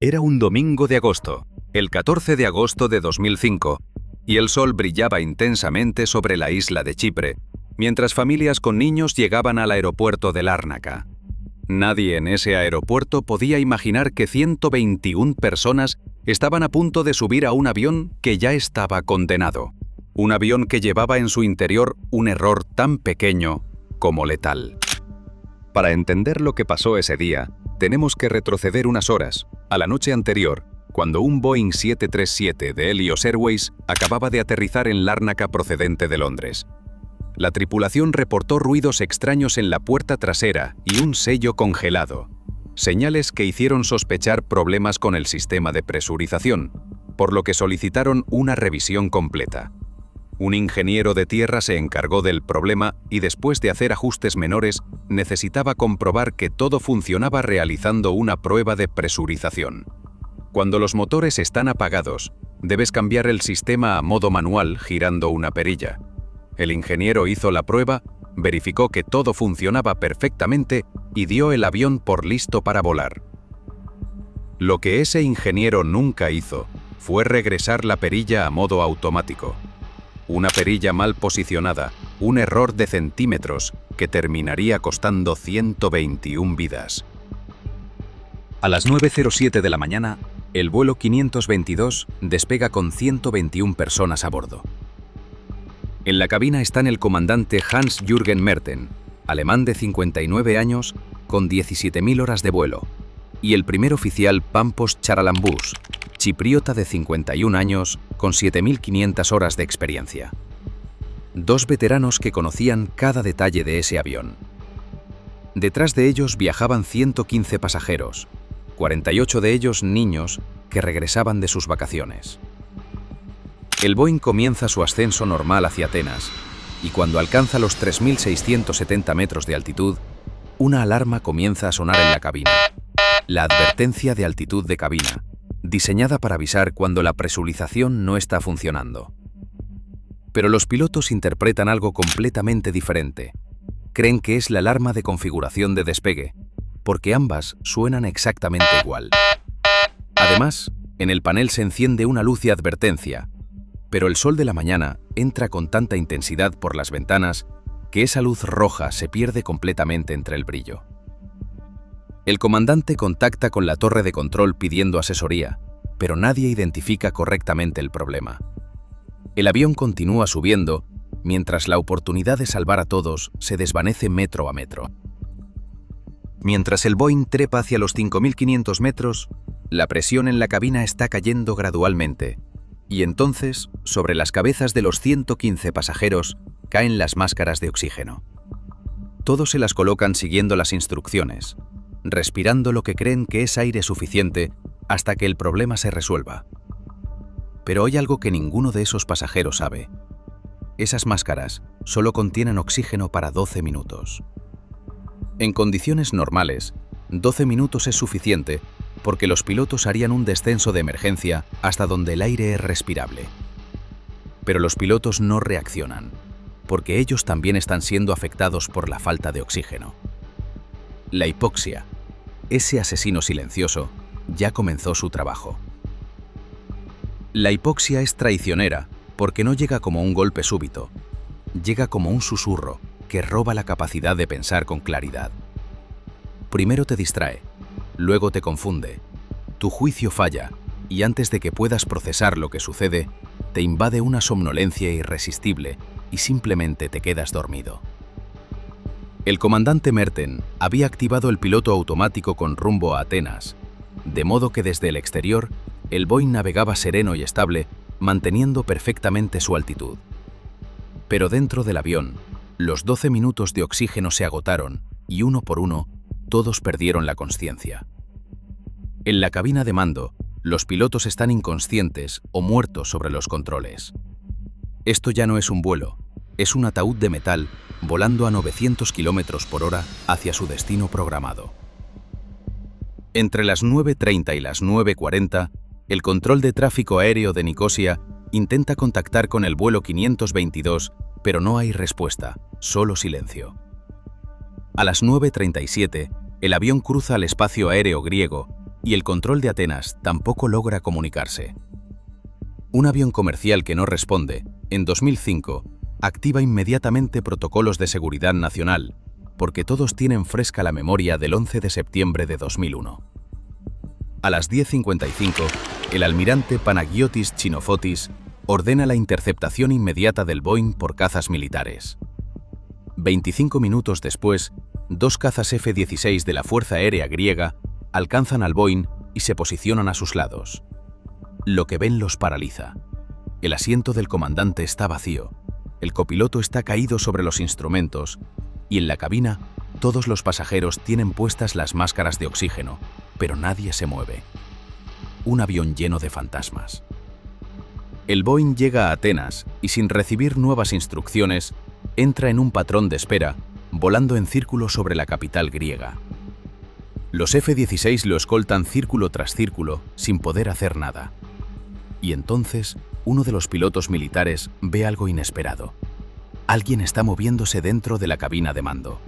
Era un domingo de agosto, el 14 de agosto de 2005, y el sol brillaba intensamente sobre la isla de Chipre, mientras familias con niños llegaban al aeropuerto de Lárnaca. Nadie en ese aeropuerto podía imaginar que 121 personas estaban a punto de subir a un avión que ya estaba condenado. Un avión que llevaba en su interior un error tan pequeño como letal. Para entender lo que pasó ese día, tenemos que retroceder unas horas, a la noche anterior, cuando un Boeing 737 de Helios Airways acababa de aterrizar en Lárnaca procedente de Londres. La tripulación reportó ruidos extraños en la puerta trasera y un sello congelado, señales que hicieron sospechar problemas con el sistema de presurización, por lo que solicitaron una revisión completa. Un ingeniero de tierra se encargó del problema y después de hacer ajustes menores, necesitaba comprobar que todo funcionaba realizando una prueba de presurización. Cuando los motores están apagados, debes cambiar el sistema a modo manual girando una perilla. El ingeniero hizo la prueba, verificó que todo funcionaba perfectamente y dio el avión por listo para volar. Lo que ese ingeniero nunca hizo fue regresar la perilla a modo automático. Una perilla mal posicionada, un error de centímetros que terminaría costando 121 vidas. A las 9:07 de la mañana, el vuelo 522 despega con 121 personas a bordo. En la cabina están el comandante Hans-Jürgen Merten, alemán de 59 años, con 17.000 horas de vuelo, y el primer oficial Pampos Charalambous, chipriota de 51 años, con 7.500 horas de experiencia. Dos veteranos que conocían cada detalle de ese avión. Detrás de ellos viajaban 115 pasajeros, 48 de ellos niños que regresaban de sus vacaciones. El Boeing comienza su ascenso normal hacia Atenas, y cuando alcanza los 3.670 metros de altitud, una alarma comienza a sonar en la cabina. La advertencia de altitud de cabina, diseñada para avisar cuando la presurización no está funcionando. Pero los pilotos interpretan algo completamente diferente. Creen que es la alarma de configuración de despegue, porque ambas suenan exactamente igual. Además, en el panel se enciende una luz de advertencia, pero el sol de la mañana entra con tanta intensidad por las ventanas que esa luz roja se pierde completamente entre el brillo. El comandante contacta con la torre de control pidiendo asesoría, pero nadie identifica correctamente el problema. El avión continúa subiendo, mientras la oportunidad de salvar a todos se desvanece metro a metro. Mientras el Boeing trepa hacia los 5.500 metros, la presión en la cabina está cayendo gradualmente, y entonces, sobre las cabezas de los 115 pasajeros, caen las máscaras de oxígeno. Todos se las colocan siguiendo las instrucciones, respirando lo que creen que es aire suficiente hasta que el problema se resuelva. Pero hay algo que ninguno de esos pasajeros sabe. Esas máscaras solo contienen oxígeno para 12 minutos. En condiciones normales, 12 minutos es suficiente porque los pilotos harían un descenso de emergencia hasta donde el aire es respirable. Pero los pilotos no reaccionan, porque ellos también están siendo afectados por la falta de oxígeno. La hipoxia, ese asesino silencioso, ya comenzó su trabajo. La hipoxia es traicionera porque no llega como un golpe súbito, llega como un susurro que roba la capacidad de pensar con claridad. Primero te distrae, luego te confunde, tu juicio falla y antes de que puedas procesar lo que sucede, te invade una somnolencia irresistible y simplemente te quedas dormido. El comandante Merten había activado el piloto automático con rumbo a Atenas, de modo que desde el exterior, el Boeing navegaba sereno y estable, manteniendo perfectamente su altitud. Pero dentro del avión, los 12 minutos de oxígeno se agotaron y uno por uno, todos perdieron la consciencia. En la cabina de mando, los pilotos están inconscientes o muertos sobre los controles. Esto ya no es un vuelo, es un ataúd de metal volando a 900 km por hora hacia su destino programado. Entre las 9:30 y las 9:40, el control de tráfico aéreo de Nicosia intenta contactar con el vuelo 522, pero no hay respuesta, solo silencio. A las 9:37, el avión cruza el espacio aéreo griego y el control de Atenas tampoco logra comunicarse. Un avión comercial que no responde, en 2005, activa inmediatamente protocolos de seguridad nacional, porque todos tienen fresca la memoria del 11 de septiembre de 2001. A las 10:55, el almirante Panagiotis Chinofotis ordena la interceptación inmediata del Boeing por cazas militares. 25 minutos después, 2 cazas F-16 de la Fuerza Aérea griega alcanzan al Boeing y se posicionan a sus lados. Lo que ven los paraliza. El asiento del comandante está vacío, el copiloto está caído sobre los instrumentos y en la cabina todos los pasajeros tienen puestas las máscaras de oxígeno, pero nadie se mueve. Un avión lleno de fantasmas. El Boeing llega a Atenas y sin recibir nuevas instrucciones, entra en un patrón de espera, volando en círculo sobre la capital griega. Los F-16 lo escoltan círculo tras círculo sin poder hacer nada. Y entonces, uno de los pilotos militares ve algo inesperado. Alguien está moviéndose dentro de la cabina de mando.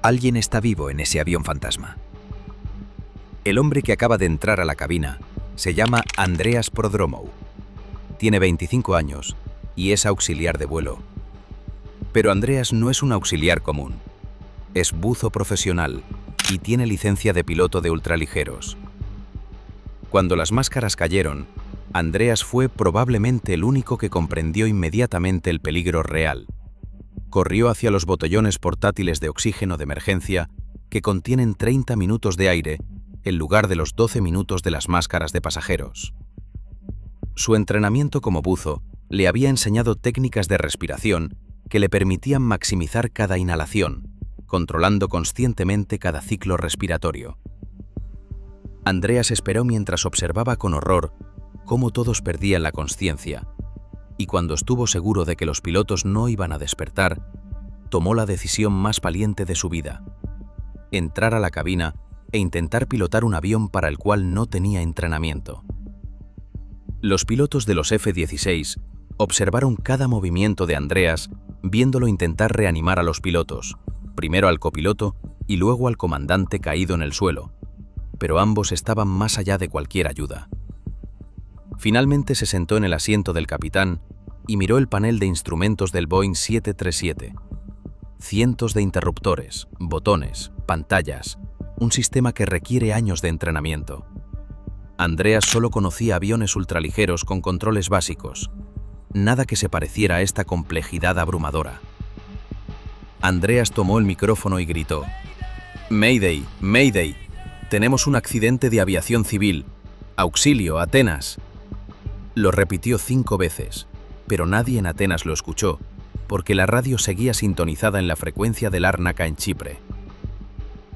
Alguien está vivo en ese avión fantasma. El hombre que acaba de entrar a la cabina se llama Andreas Prodromou. Tiene 25 años y es auxiliar de vuelo. Pero Andreas no es un auxiliar común. Es buzo profesional y tiene licencia de piloto de ultraligeros. Cuando las máscaras cayeron, Andreas fue probablemente el único que comprendió inmediatamente el peligro real. Corrió hacia los botellones portátiles de oxígeno de emergencia que contienen 30 minutos de aire en lugar de los 12 minutos de las máscaras de pasajeros. Su entrenamiento como buzo le había enseñado técnicas de respiración que le permitían maximizar cada inhalación, controlando conscientemente cada ciclo respiratorio. Andreas esperó mientras observaba con horror cómo todos perdían la consciencia, y cuando estuvo seguro de que los pilotos no iban a despertar, tomó la decisión más valiente de su vida: entrar a la cabina e intentar pilotar un avión para el cual no tenía entrenamiento. Los pilotos de los F-16 observaron cada movimiento de Andreas, viéndolo intentar reanimar a los pilotos, primero al copiloto y luego al comandante caído en el suelo, pero ambos estaban más allá de cualquier ayuda. Finalmente se sentó en el asiento del capitán y miró el panel de instrumentos del Boeing 737. Cientos de interruptores, botones, pantallas, un sistema que requiere años de entrenamiento. Andreas solo conocía aviones ultraligeros con controles básicos, nada que se pareciera a esta complejidad abrumadora. Andreas tomó el micrófono y gritó: «Mayday, Mayday, tenemos un accidente de aviación civil. Auxilio, Atenas». Lo repitió 5 veces, pero nadie en Atenas lo escuchó, porque la radio seguía sintonizada en la frecuencia de Lárnaca en Chipre.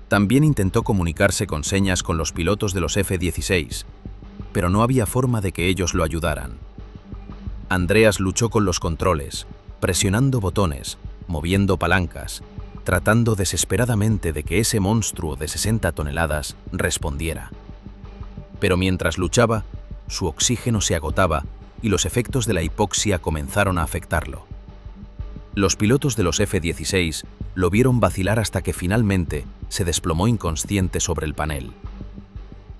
También intentó comunicarse con señas con los pilotos de los F-16, pero no había forma de que ellos lo ayudaran. Andreas luchó con los controles, presionando botones, moviendo palancas, tratando desesperadamente de que ese monstruo de 60 toneladas respondiera. Pero mientras luchaba, su oxígeno se agotaba y los efectos de la hipoxia comenzaron a afectarlo. Los pilotos de los F-16 lo vieron vacilar hasta que finalmente se desplomó inconsciente sobre el panel.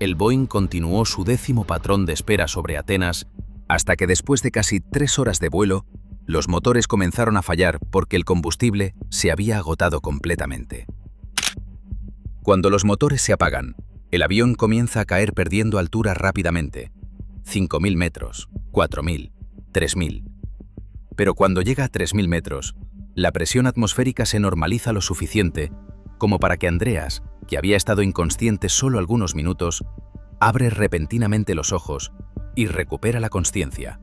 El Boeing continuó su 10º patrón de espera sobre Atenas hasta que después de casi 3 horas de vuelo, los motores comenzaron a fallar porque el combustible se había agotado completamente. Cuando los motores se apagan, el avión comienza a caer perdiendo altura rápidamente. 5.000 metros, 4.000, 3.000. Pero cuando llega a 3.000 metros, la presión atmosférica se normaliza lo suficiente como para que Andreas, que había estado inconsciente solo algunos minutos, abre repentinamente los ojos y recupera la consciencia.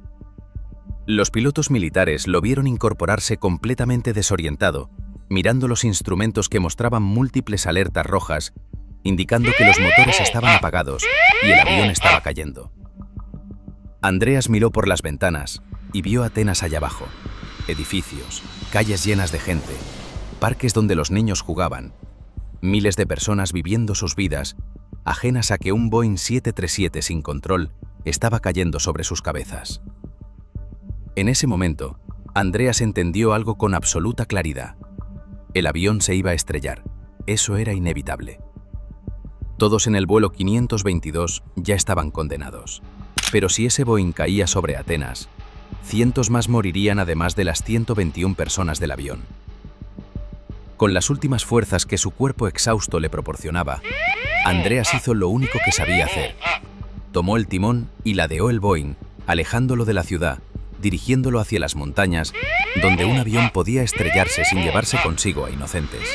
Los pilotos militares lo vieron incorporarse completamente desorientado, mirando los instrumentos que mostraban múltiples alertas rojas, indicando que los motores estaban apagados y el avión estaba cayendo. Andreas miró por las ventanas y vio Atenas allá abajo. Edificios, calles llenas de gente, parques donde los niños jugaban, miles de personas viviendo sus vidas, ajenas a que un Boeing 737 sin control estaba cayendo sobre sus cabezas. En ese momento, Andreas entendió algo con absoluta claridad. El avión se iba a estrellar. Eso era inevitable. Todos en el vuelo 522 ya estaban condenados. Pero si ese Boeing caía sobre Atenas, cientos más morirían además de las 121 personas del avión. Con las últimas fuerzas que su cuerpo exhausto le proporcionaba, Andreas hizo lo único que sabía hacer. Tomó el timón y ladeó el Boeing, alejándolo de la ciudad, dirigiéndolo hacia las montañas, donde un avión podía estrellarse sin llevarse consigo a inocentes.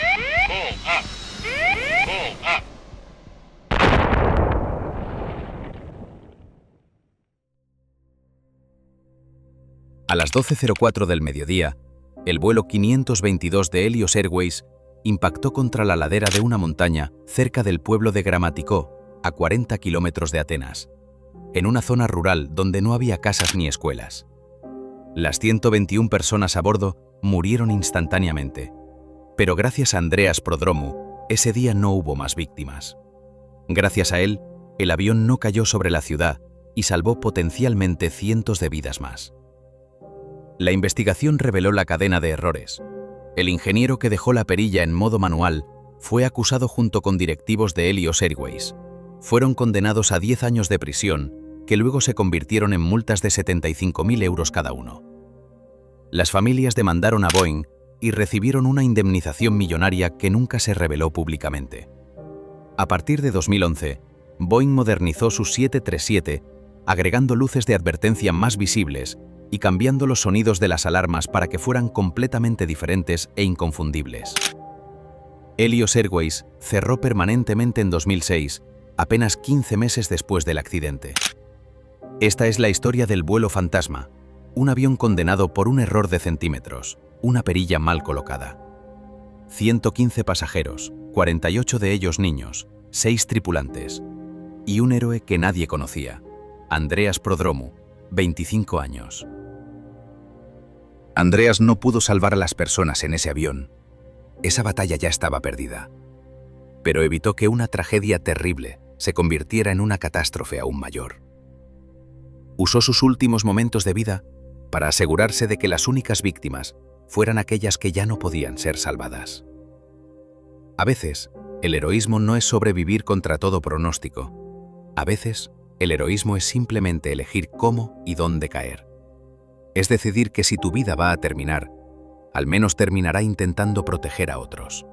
A las 12:04 del mediodía, el vuelo 522 de Helios Airways impactó contra la ladera de una montaña cerca del pueblo de Grammaticó, a 40 kilómetros de Atenas, en una zona rural donde no había casas ni escuelas. Las 121 personas a bordo murieron instantáneamente, pero gracias a Andreas Prodromou, ese día no hubo más víctimas. Gracias a él, el avión no cayó sobre la ciudad y salvó potencialmente cientos de vidas más. La investigación reveló la cadena de errores. El ingeniero que dejó la perilla en modo manual fue acusado junto con directivos de Helios Airways. Fueron condenados a 10 años de prisión, que luego se convirtieron en multas de 75.000 euros cada uno. Las familias demandaron a Boeing y recibieron una indemnización millonaria que nunca se reveló públicamente. A partir de 2011, Boeing modernizó sus 737, agregando luces de advertencia más visibles y cambiando los sonidos de las alarmas para que fueran completamente diferentes e inconfundibles. Helios Airways cerró permanentemente en 2006, apenas 15 meses después del accidente. Esta es la historia del vuelo fantasma, un avión condenado por un error de centímetros, una perilla mal colocada. 115 pasajeros, 48 de ellos niños, 6 tripulantes, y un héroe que nadie conocía, Andreas Prodromou, 25 años. Andreas no pudo salvar a las personas en ese avión. Esa batalla ya estaba perdida. Pero evitó que una tragedia terrible se convirtiera en una catástrofe aún mayor. Usó sus últimos momentos de vida para asegurarse de que las únicas víctimas fueran aquellas que ya no podían ser salvadas. A veces, el heroísmo no es sobrevivir contra todo pronóstico. A veces, el heroísmo es simplemente elegir cómo y dónde caer. Es decidir que si tu vida va a terminar, al menos terminará intentando proteger a otros.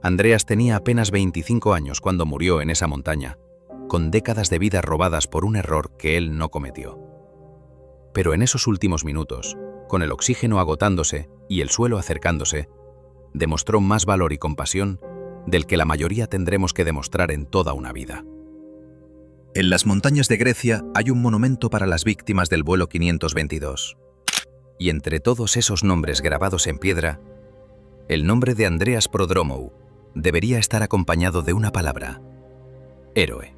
Andreas tenía apenas 25 años cuando murió en esa montaña, con décadas de vida robadas por un error que él no cometió. Pero en esos últimos minutos, con el oxígeno agotándose y el suelo acercándose, demostró más valor y compasión del que la mayoría tendremos que demostrar en toda una vida. En las montañas de Grecia hay un monumento para las víctimas del vuelo 522. Y entre todos esos nombres grabados en piedra, el nombre de Andreas Prodromou debería estar acompañado de una palabra: héroe.